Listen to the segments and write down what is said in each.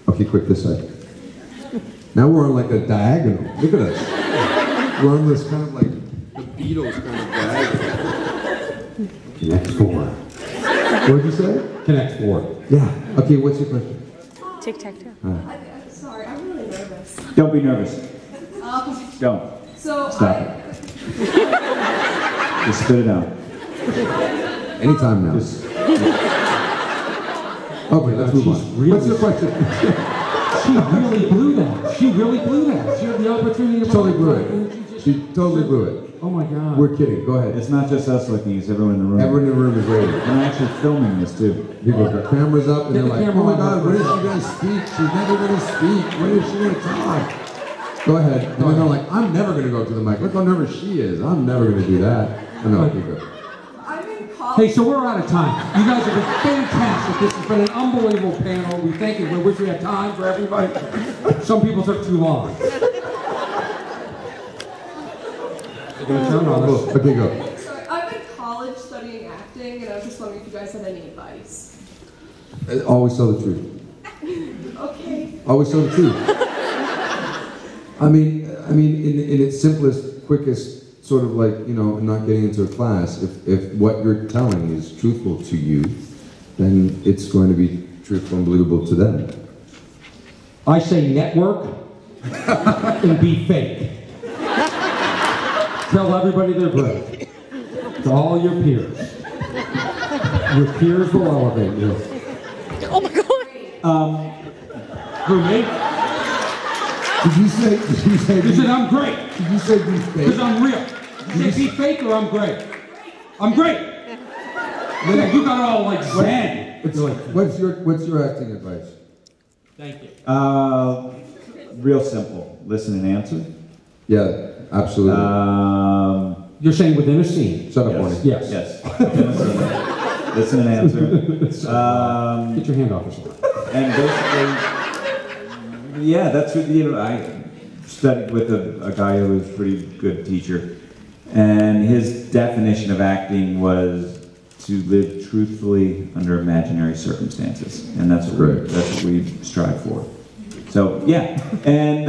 Okay, quick, this side. Now we're on like a diagonal. Look at us. We're on this kind of like the Beatles kind of diagonal. Connect 4. What did you say? Connect 4. Yeah. Okay, what's your question? Tic-tac-toe. I'm sorry, I'm really nervous. Don't be nervous. Don't. So Stop it. Just spit it out. Anytime now. Okay, let's move on. What's your question? She really blew that. She really blew that. She had the opportunity to Totally blew it. She totally blew it. Oh my God. We're kidding. Go ahead. It's not just us looking, it's everyone in the room. Everyone in the room is ready. I'm actually filming this too. People have got cameras up and Get they're the like, camera oh my on. God, when is she going to speak? She's never going to speak. When is she going to talk? Go ahead. And then they're like, I'm never going to go up to the mic. Look how nervous she is. I'm never going to do that. I know, okay, good. I'm in college. Hey, so we're out of time. You guys have been fantastic. This has been an unbelievable panel. We thank you. We wish we had time for everybody. Some people took too long. They're going to turn on us. Okay, go. Sorry, I'm in college studying acting, and I was just wondering if you guys had any advice. Always tell the truth. Okay. Always tell the truth. I mean, in its simplest, quickest, sort of like, you know, not getting into a class, if what you're telling is truthful to you, then it's going to be truthful and believable to them. I say network and be fake. Tell everybody they're great. To all your peers. Your peers will elevate you. Oh my God. Who, me? Did you say You said I'm great. Did you say be fake? Because I'm real. You say be fake or I'm great? I'm great. Then you got all like zen. What's your acting advice? Thank you. Real simple. Listen and answer. Yeah, absolutely. You're saying within a scene? Shut up, Bonnie. Yes. Yes. Listen and answer. Get your hand off yourself. And basically, yeah, that's what, you know, I studied with a guy who was a pretty good teacher, and his definition of acting was to live truthfully under imaginary circumstances, and that's what we strive for. So yeah, and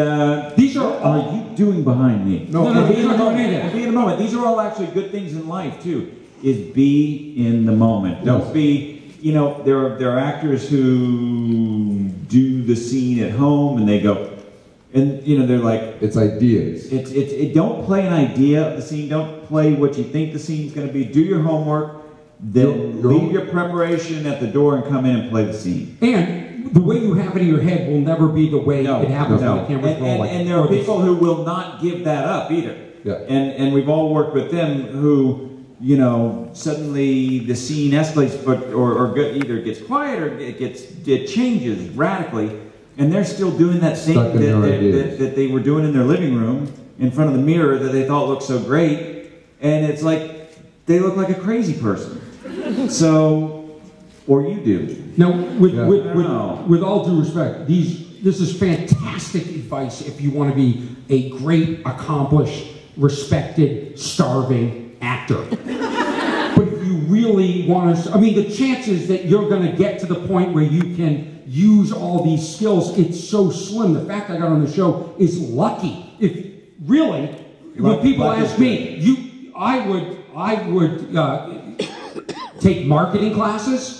these are you doing behind me? No, be in the moment. Be in the moment. These are all actually good things in life too. Is be in the moment. Don't be. You know, there are actors who do the scene at home and they go, and you know they're like, it's ideas. It don't play an idea of the scene. Don't play what you think the scene's going to be. Do your homework. Then leave your preparation at the door and come in and play the scene. And the way you have it in your head will never be the way it happens on the camera. And there are people who will not give that up either. Yeah. And we've all worked with them who, you know, suddenly the scene escalates, or either gets quiet or it changes radically, and they're still doing that same that they were doing in their living room in front of the mirror that they thought looked so great, and it's like they look like a crazy person. So, or you do. Now, with all due respect, this is fantastic advice if you want to be a great, accomplished, respected, starving actor. But if you really want to, I mean, the chances that you're going to get to the point where you can use all these skills, it's so slim. The fact I got on the show is lucky. If really, when people ask me, I would take marketing classes.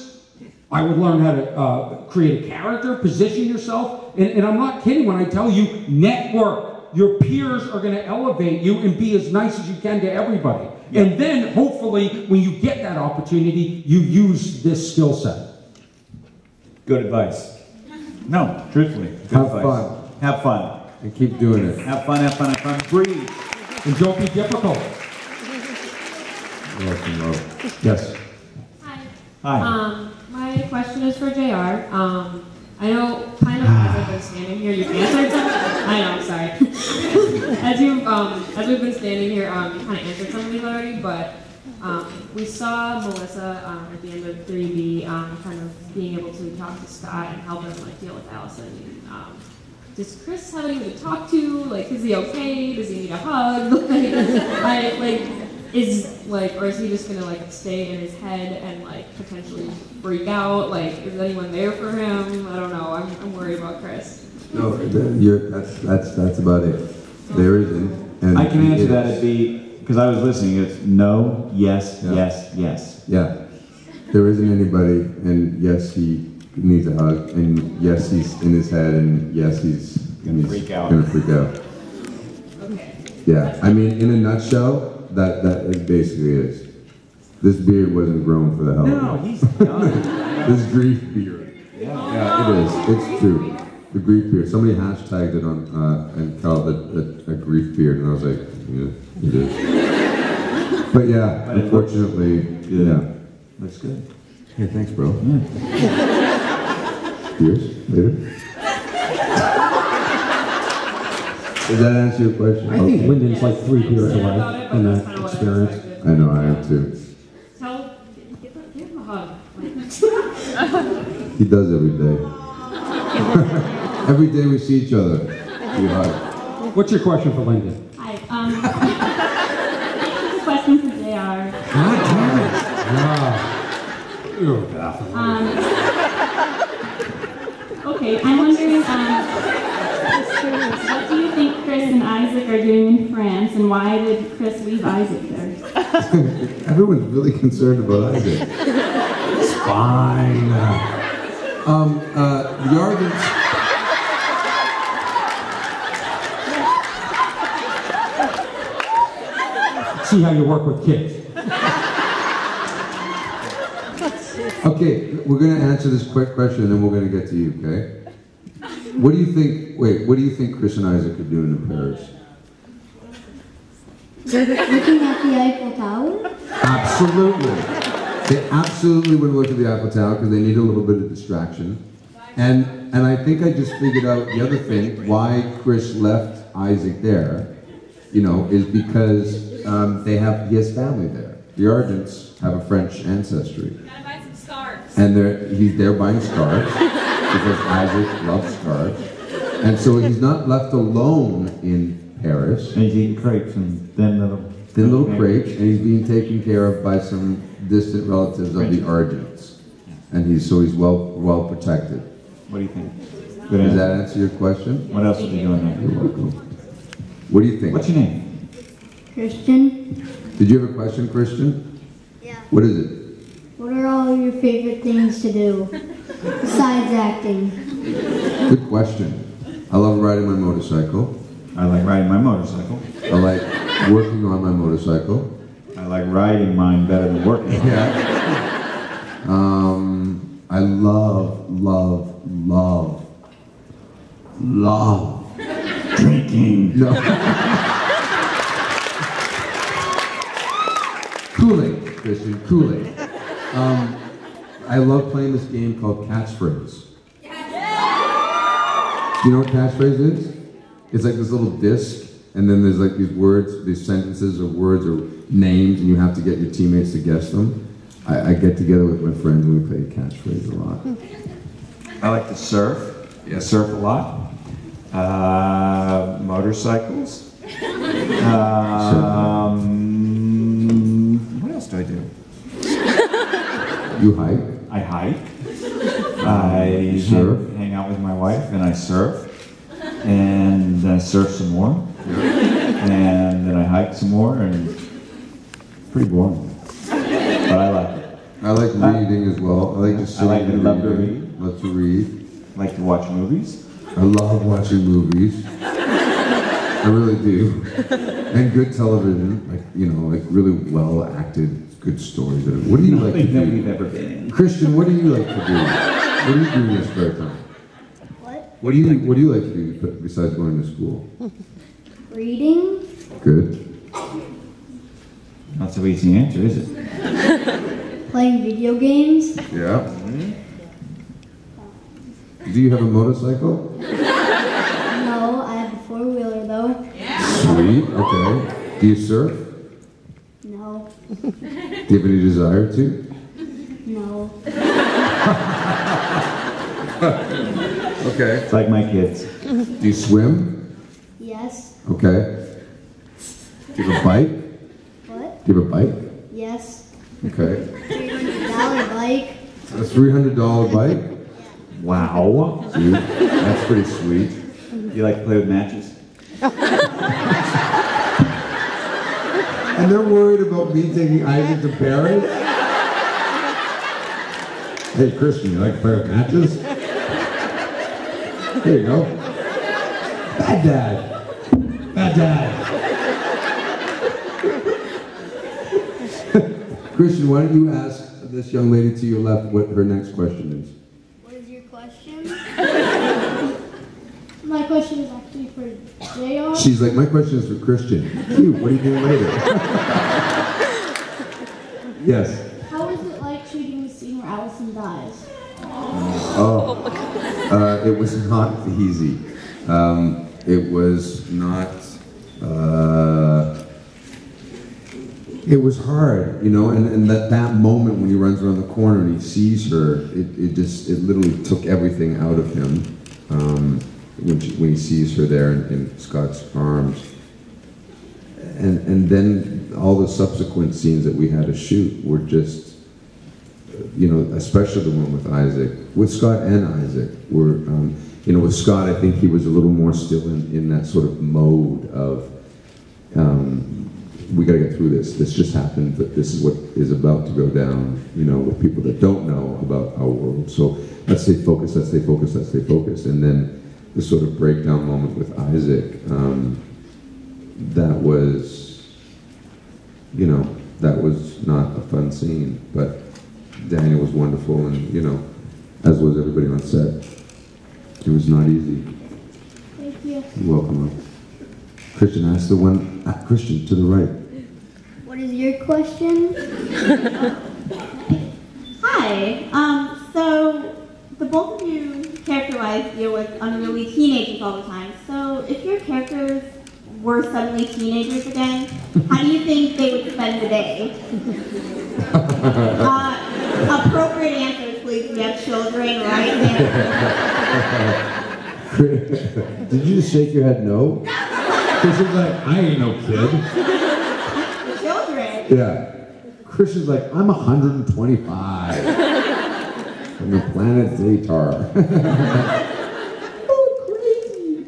I would learn how to create a character, position yourself, and I'm not kidding when I tell you, network. Your peers are going to elevate you and be as nice as you can to everybody. Yeah. And then, hopefully, when you get that opportunity, you use this skill set. Good advice. No, truthfully. Have fun. Have fun. And keep doing it. Have fun, have fun, have fun. Breathe. And don't be difficult. Yes. Hi. Hi. My question is for JR. I know, kind of as I've been standing here, you've answered some. I know, sorry. As we've been standing here, you kind of answered some of these already, but we saw Melissa at the end of 3B kind of being able to talk to Scott and help him like deal with Allison. Does Chris have anyone to talk to? Like, is he okay? Does he need a hug? is like, or is he just gonna like stay in his head and like potentially freak out? Like, is anyone there for him? I don't know. I'm worried about Chris. No, that's about it. There isn't. And I can answer that. It'd be, because I was listening, it's no, yes, yes, yes. Yeah. There isn't anybody, and yes, he needs a hug, and yes, he's in his head, and yes, he's Gonna freak out. Gonna freak out. Okay. Yeah. I mean, in a nutshell, that is basically it. This beard wasn't grown for the hell No, of it. he's done. This grief beard. Yeah, it is. It's true. The grief beard. Somebody hashtagged it on and called it a grief beard, and I was like, yeah, it is. But yeah, But it unfortunately, yeah. Looks good. Hey, thanks, bro. Yeah. Cheers. Later. Does that answer your question? I think Lyndon's like 3 beers away in that experience. I know, I am too. Give him a hug. He does every day. Every day we see each other. We hug. What's your question for Lyndon? Hi. This is a question for JR. God damn it. You're baffling. Okay, I'm wondering, what do you think Chris and Isaac are doing in France, and why did Chris leave Isaac there? Everyone's really concerned about Isaac. It's fine. The arguments. See how you work with kids. Okay, we're going to answer this quick question and then we're going to get to you, okay? What do you think, what do you think Chris and Isaac are doing in Paris? Looking at the Eiffel Tower? Absolutely. They absolutely would look at the Eiffel Tower because they need a little bit of distraction. And I think I just figured out the other thing, why Chris left Isaac there, you know, is because he has family there. The Argents have a French ancestry. Gotta buy some scarves. And he's there buying scarves because Isaac loves scarves. And so he's not left alone in Paris. And he's eating crepes and thin little Crepes, and he's being taken care of by some distant relatives of the Argents. And he's well protected. What do you think? Good Does answer. that answer your question? What else are you doing there? You're welcome. What do you think? What's your name? Christian? Did you have a question, Christian? Yeah. What is it? What are all your favorite things to do besides acting? Good question. I love riding my motorcycle. I like riding my motorcycle. I like working on my motorcycle. I like riding mine better than working on it. Yeah. I love Drinking. no. Kool-Aid, Christian, Kool-Aid. I love playing this game called Catchphrase. Do you know what catchphrase is? It's like this little disc, and then there's like these words, these sentences or words or names, and you have to get your teammates to guess them. I get together with my friends and we play catchphrase a lot. I like to surf. I surf a lot. Motorcycles. What else do I do? You hike? I hike. I Surf. hang out with my wife and I surf. And then I surf some more. And then I hike some more, and pretty boring. But I like it. I like reading as well. I like just sitting and love to reading. read. Love to read. Like to watch movies. I love watching movies. I really do. And good television, like, you know, like really well acted, good stories. What do you like to Nothing that do? we've ever been in. Christian, what do you like to do? What do you do in your spare time? What? What do you like to do besides going to school? Reading? Good. Not so easy answer, is it? Playing video games? Yeah. Do you have a motorcycle? No, I have a four-wheeler though. Sweet. Okay. Do you surf? No. Do you have any desire to? No. Okay. It's like my kids. Do you swim? Yes. Okay. Do you have a bike? What? Do you have a bike? Yes. Okay. $300 bike. A $300 bike? Wow. Dude, that's pretty sweet. You like to play with matches? And they're worried about me taking Isaac to Paris? Hey, Christian, you like to play with matches? There you go. Bad dad. Bad dad. Christian, why don't you ask this young lady to your left what her next question is? What is your question? My question is actually for JR. She's like, my question is for Christian. Cute, what are you doing later? Yes. How is it like shooting the scene where Allison dies? It was not easy. It was not, it was hard, you know, and that moment when he runs around the corner and he sees her, it literally took everything out of him, when he sees her there in Scott's arms. And then all the subsequent scenes that we had to shoot were just, you know, especially the one with Isaac, with Scott and Isaac, were, you know, with Scott, I think he was a little more still in that sort of mode of, we got to get through this. This just happened, but this is what is about to go down, you know, with people that don't know about our world. So let's stay focused, let's stay focused, let's stay focused. And then the sort of breakdown moment with Isaac, that was, you know, that was not a fun scene, but Daniel was wonderful, and, you know, as was everybody on set. It was not easy. Thank you. You're welcome. Christian, ask the one, Christian, to the right. What is your question? Hi. So the both of you character-wise deal with unruly teenagers all the time. So if your characters were suddenly teenagers again, how do you think they would spend the day? Appropriate answers, please. We have children, right? Did you just shake your head no? Christian's like, I ain't no kid. Children. Yeah. Christian's like, I'm 125. From the planet Zatar. Oh, crazy.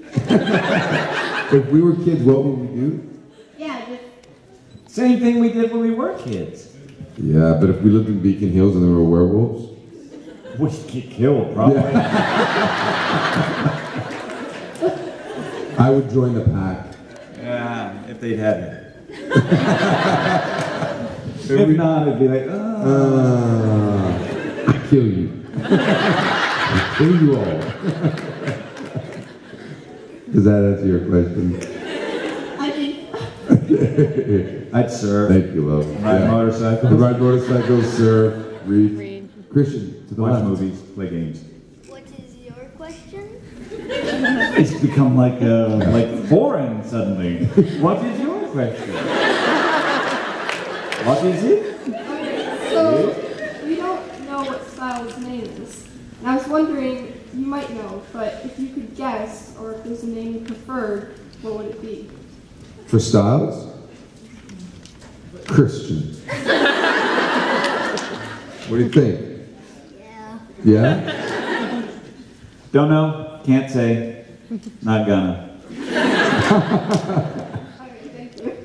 If we were kids, what would we do? Yeah, just Same thing we did when we were kids. Yeah, but if we lived in Beacon Hills and there were werewolves? We'd get killed, probably. I would join the pack. Yeah, if they'd had it. If not, it'd be like, I kill you. I kill you all. Does that answer your question? I think. I'd serve. Thank you, love. Ride motorcycles. Ride motorcycles, serve, read. Christian, to the Watch left. movies, play games. What is your question? It's become like foreign suddenly. What is your question? What is it? So, we don't know what Styles' name is. And I was wondering, you might know, but if you could guess, or if there's a name you preferred, what would it be? For Styles? Christian. What do you think? Yeah. Yeah? Don't know. Can't say. Not gonna.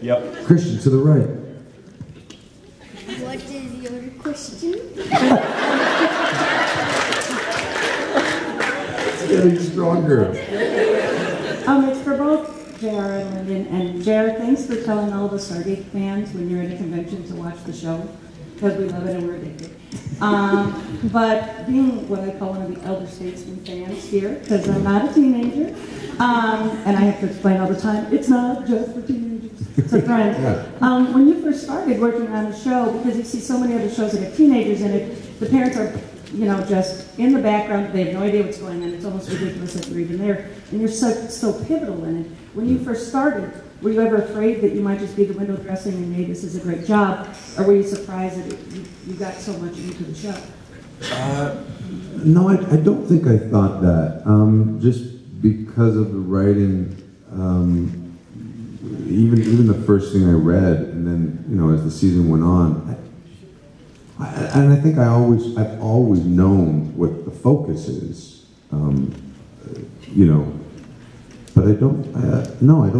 Yep. Christian, to the right. What is your question? It's getting stronger. It's for both JR and Lyndon. And JR, thanks for telling all the Stargate fans when you're at a convention to watch the show, because we love it and we're addicted. But being what I call one of the elder statesman fans here, because I'm not a teenager, and I have to explain all the time, it's not just for teenagers, it's a friend. When you first started working on the show, because you see so many other shows that have teenagers in it, the parents are, you know, just in the background, they have no idea what's going on, it's almost ridiculous that you're even there, and you're so pivotal in it. When you first started, were you ever afraid that you might just be the window dressing and, hey, this is a great job? Or were you surprised that you got so much into the show? No, I don't think I thought that. Just because of the writing, even the first thing I read, and then as the season went on, and I think I've always known what the focus is, but I don't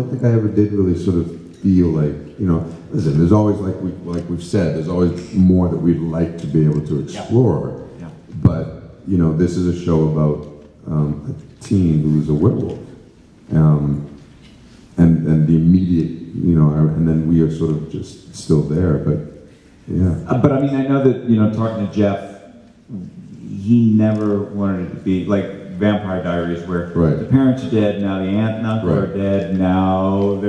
think I ever did really sort of feel like, listen, there's always, like we've said, there's always more that we'd like to be able to explore. Yeah. But, this is a show about a teen who's a werewolf. And the immediate, and then we are sort of just still there, but yeah. But I mean, I know that, talking to Jeff, he never wanted it to be like Vampire Diaries, where the parents are dead, now the aunt and uncle are dead, now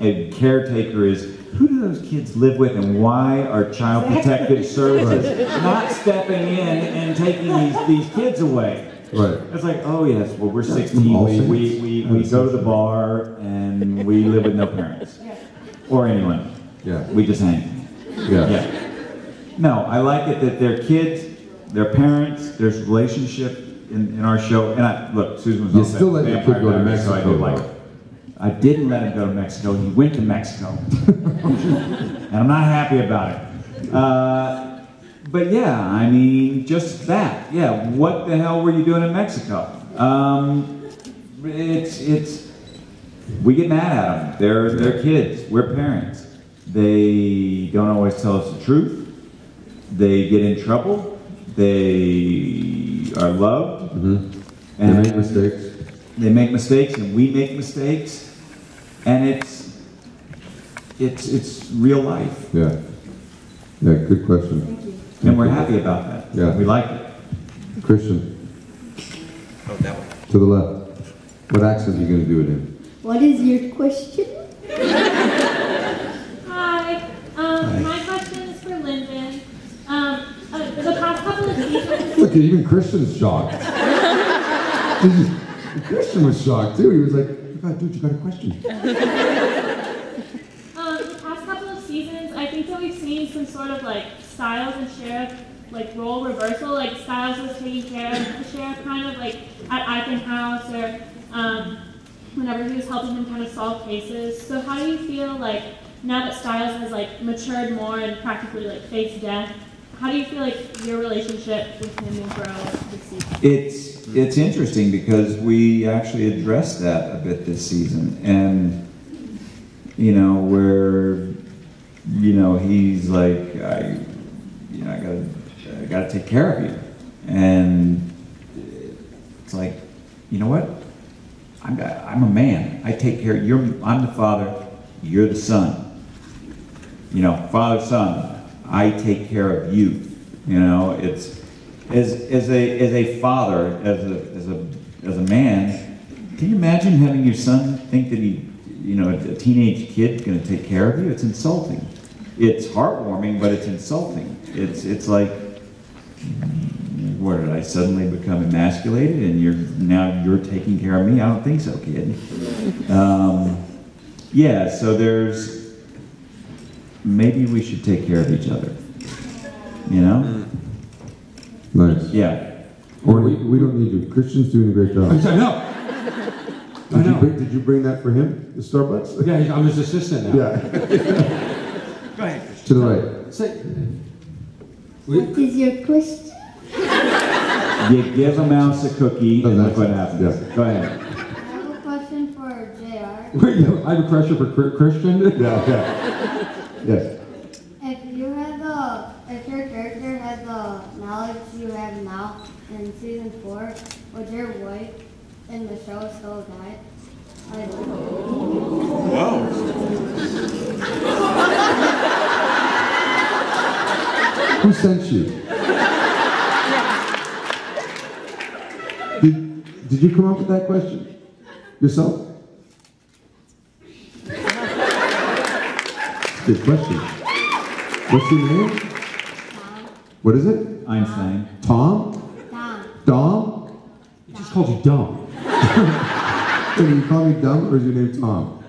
a caretaker is, who do those kids live with, and why are Child Protective Services not stepping in and taking these kids away? Right. It's like, oh yes, well we're 16, we go to the bar, and we live with no parents. Or anyone. Yeah. We just hang. Yeah. No, I like it that they're kids, they're parents, there's relationship in our show. And look, Susan was You also still let your kid go to Mexico, so I did like it. I didn't let him go to Mexico. He went to Mexico. And I'm not happy about it. But yeah, I mean, just that. Yeah, what the hell were you doing in Mexico? We get mad at them. They're kids. We're parents. They don't always tell us the truth. They get in trouble. They are loved. Mm-hmm. And they make mistakes. They make mistakes, and we make mistakes. And it's real life. Yeah. Yeah, good question. Thank you. And we're happy about that. Yeah. We like it. Christian. Oh, that one. To the left. What accent are you going to do it in? What is your question? Hi. My question is for Lyndon. The past couple of seasons. Look, even Christian's shocked. Christian was shocked too. He was like, "God, dude, you got a question?" The past couple of seasons, I think that we've seen some sort of like Styles and Sheriff like role reversal. Like Styles was taking care of the sheriff kind of like at Icon House or whenever he was helping him kind of solve cases. So how do you feel like now that Styles has like matured more and practically like faced death? How do you feel like your relationship with him will grow this season? It's interesting because we actually addressed that a bit this season, and where he's like, I gotta take care of you, and it's like, you know what? I'm a man. I take care. I'm the father. You're the son. Father, son. I take care of you. It's as a father, as a man. Can you imagine having your son think that a teenage kid's going to take care of you? It's insulting. It's heartwarming, but it's insulting. It's like, what, did I suddenly become emasculated and you're taking care of me? I don't think so, kid. Yeah, so maybe we should take care of each other. Nice. Yeah. Or we don't need you. Christian's doing a great job. I know. Did you bring that for him, the Starbucks? Yeah, I'm his assistant now. Yeah. Go ahead. To the right. What is your question? You give a mouse a cookie and look what happens. Yes. Go ahead. I have a question for JR. Wait, I have a question for Christian. Yeah. Yes. If your character had the knowledge you have now in season 4, would your wife in the show still die? Who sent you? Did you come up with that question? Yourself? Good question. What's your name? What is it? Einstein. Tom? Dom? He just called you dumb. Wait, you call me dumb, or is your name Tom?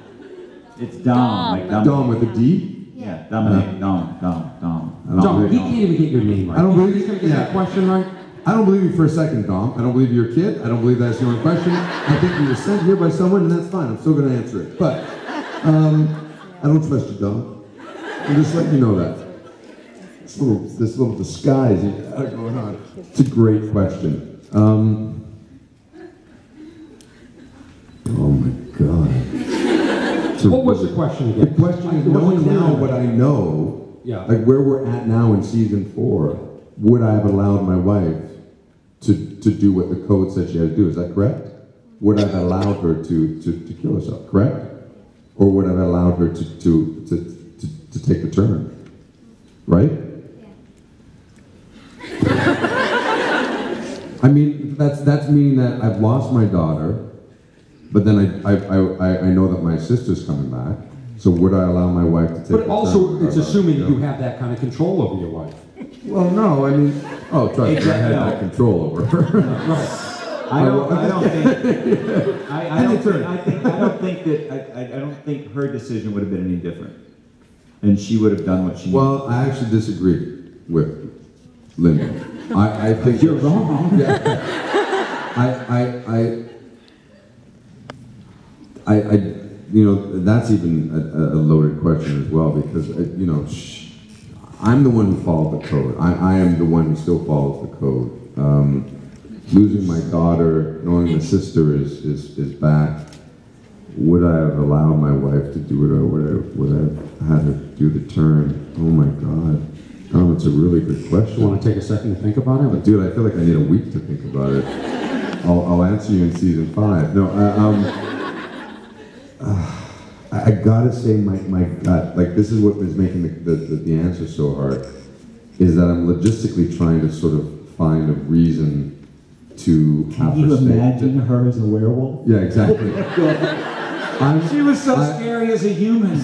It's Dom. Like Dom with a D? Yeah, Dominic. Dom. Dom, he can't even get your name right. I don't believe he's going to get that question right. I don't believe you for a second, Dom. I don't believe you're a kid. I don't believe that's your own question. I think you were sent here by someone, and that's fine. I'm still going to answer it. But I don't trust you, Dom. I'm just letting you know that. This little disguise you got going on. It's a great question. Oh my God. What was the question again? The question is, knowing now what I know, like where we're at now in season 4, would I have allowed my wife to do what the code said she had to do? Is that correct? Would I have allowed her to kill herself? Correct? Or would I have allowed her to take the turn? Right? I mean, that's meaning that I've lost my daughter, but then I know that my sister's coming back. So would I allow my wife to take? But also, it's assuming you have that kind of control over your wife. Well, no, I mean, trust me, I had that control over her. Right. I don't think her decision would have been any different, and she would have done what she. Well, I actually disagree with Linda. I think you're wrong. Yeah. You know, that's even a loaded question as well, because you know, I'm the one who followed the code. I am the one who still follows the code. Losing my daughter, knowing my sister is back, would I have allowed my wife to do it, or would I have had her do the turn? Oh my God. It's a really good question. You want to take a second to think about it? But dude, I feel like I need a week to think about it. I'll answer you in season 5. No, I gotta say my gut, like this is what is making the answer so hard, is that I'm logistically trying to sort of find a reason to have Can you her imagine her as a werewolf? Yeah, exactly. She was so scary as a human.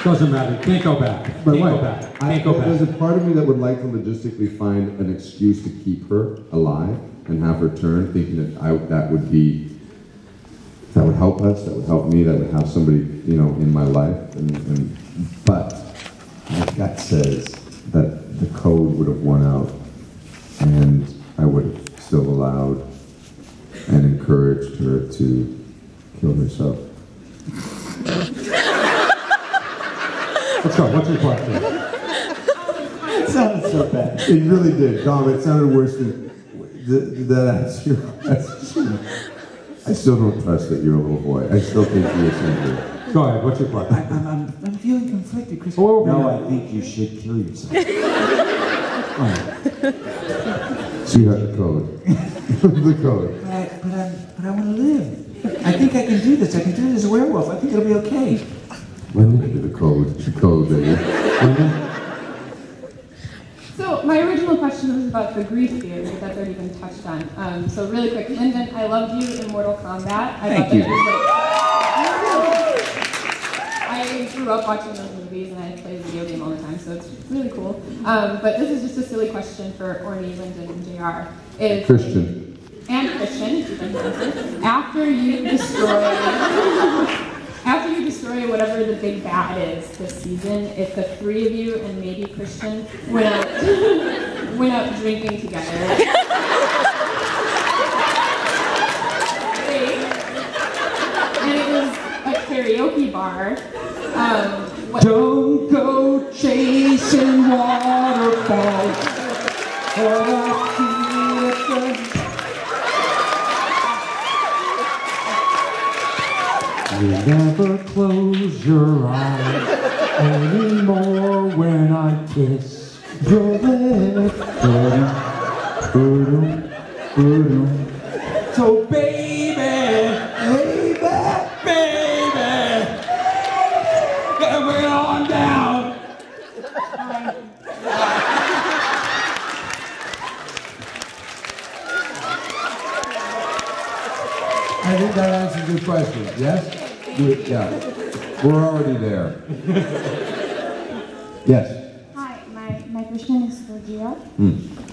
Doesn't matter. Can't go back. Can't go back. Can't go back. There's a part of me that would like to logistically find an excuse to keep her alive and have her turn, thinking that that would help us, that would help me, that would have somebody, you know, in my life. But my gut says that the code would have won out, and I would have still allowed and encouraged her to kill herself. Let's go. What's your question? It sounded so bad. It really did, Dom. It sounded worse than that answer. I still don't trust that you're a little boy. I still think you're a singer. Go ahead. What's your question? I'm feeling conflicted, Chris. Oh, no, yeah. I think you should kill yourself. Sweetheart, the code. The code. But I want to live. I think I can do this. I can do it as a werewolf. I think it'll be okay. Linda, the code, baby. So my original question was about the grief theory, but that's already been touched on. So really quick, Lyndon, I loved you in Mortal Kombat. Thank you. I grew up watching those movies, and I play the video game all the time, so it's really cool. But this is just a silly question for Orny, Lyndon, and JR. Christian. And Christian, if you can answer. After you destroy whatever the big bad is this season, if the 3 of you and maybe Christian went out drinking together. And it was a karaoke bar. Don't go chasing waterfalls. You never close your eyes anymore when I kiss your lips. So baby, bring it on down. I think that answers your question. Yes? Yeah. We're already there. Yes. Hi, my question is for Gia.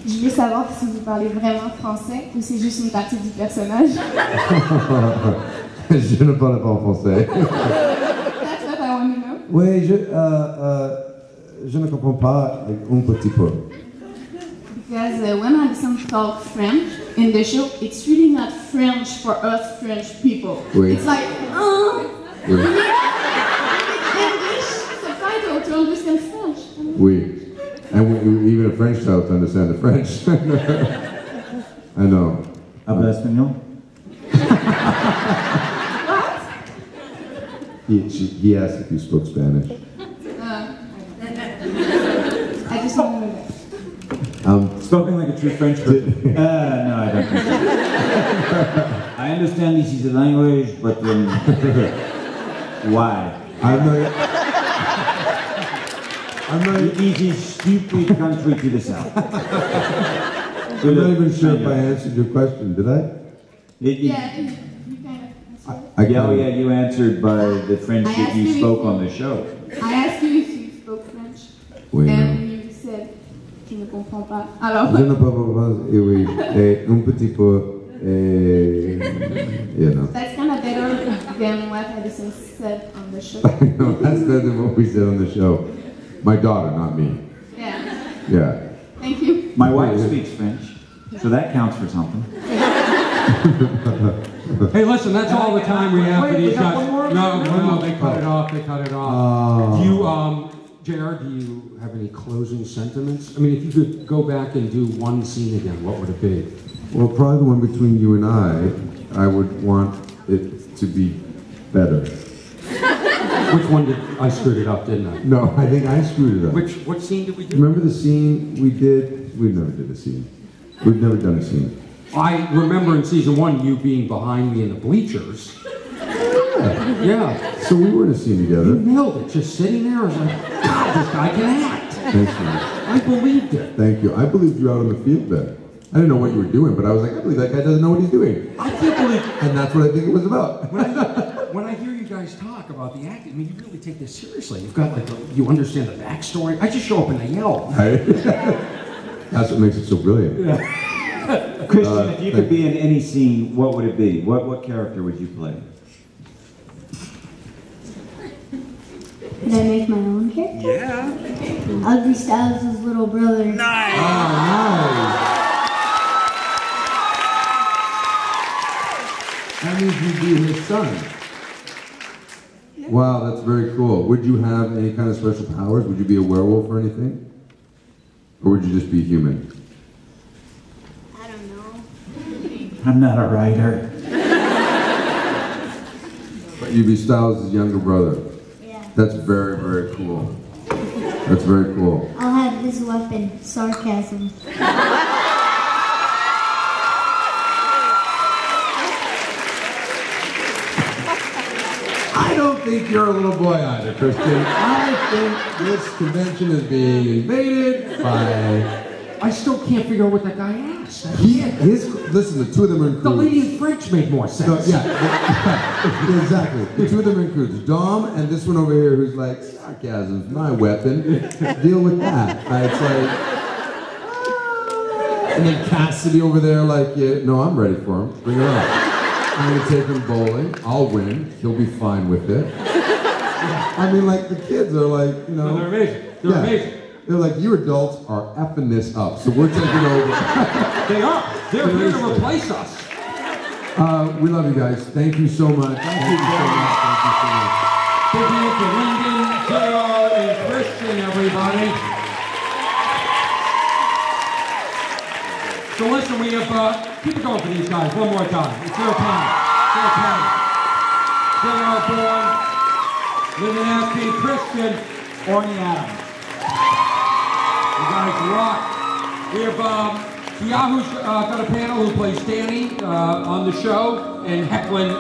Je voulais savoir si vous parlez vraiment français ou c'est juste une partie du personnage. Je ne parle pas en français. That's what I want to know. Oui, je ne comprends pas un petit peu. Because when I listen to talk French, in the show, it's really not French for us French people. Oui. It's like, Oui. English subtitle to understand French. Oui. And even a French child to understand the French. I know. Habla español? He asked if you spoke Spanish. I just don't know that. Spoken like a true French person. No, I don't think so. I understand this is a language, but why? I'm not. It is a stupid country to the south. I'm not even sure if I answered your question, did I? Yeah, you kind of. Yeah, you answered by the French that you spoke on the show. I asked you if you spoke French, Oui, and you said tu ne comprends pas. Alors. Je ne peux pas, oui, un petit peu, you know. That's kind of better than what Edison said on the show. No, that's better than what we said on the show. My daughter, not me. Yeah. Yeah. Thank you. My wife speaks French, so that counts for something. Hey, listen, that's all the time we have for these guys. No, they cut it off. Oh. Do you, JR, do you have any closing sentiments? I mean, if you could go back and do one scene again, what would it be? Well, probably the one between you and I would want it to be better. Which one did I screwed it up, didn't I? No, I think I screwed it up. What scene did we do? Remember the scene we did? We never did a scene. We've never done a scene. I remember in season 1 you being behind me in the bleachers. Yeah. So we were in a scene together. You nailed it. Just sitting there, I was like, God, this guy can act. Thanks, man. I believed it. Thank you. I believed you out on the field then. I didn't know what you were doing, but I was like, I believe that guy doesn't know what he's doing. I can't believe. And that's what I think it was about. When I hear you guys talk about the acting, I mean, you really take this seriously. You've got like, you understand the backstory. I just show up and I yell. That's what makes it so brilliant. Christian, if you could be in any scene, what would it be? What character would you play? Can I make my own character? Yeah. Ugly Styles' little brother. Nice. Oh, nice. That means you'd be his son. Wow, that's very cool. Would you have any kind of special powers? Would you be a werewolf or anything? Or would you just be human? I don't know. I'm not a writer. But you'd be Styles' younger brother. Yeah. That's very, very cool. That's very cool. I'll have this weapon, sarcasm. I don't think you're a little boy either, Christian. I think this convention is being invaded by... I still can't figure out what that guy asked. Listen, the two of them are in The cruise. lady in French made more sense. Exactly. The two of them are in cruise. Dom and this one over here who's like, sarcasm's my weapon. Deal with that. It's like... And then Cassidy over there like, yeah, no, I'm ready for him. Bring it on. I'm going to take him bowling. I'll win. He'll be fine with it. I mean, like, the kids are like, you know... No, they're amazing. They're amazing. They're like, you adults are effing this up, so we're taking over. They are. They're here to replace us. We love you guys. Thank you so much. Thank you so much. Thank you so much. Big hand for Lyndon, JR, and Christian, everybody. So listen, we have, keep it going for these guys one more time. It's their time. Their time. JR Bourne, Lyndon Askey, Christian, Orny Adams. You guys rock. We have Yahoo's got a panel who plays Danny on the show, and Hecklin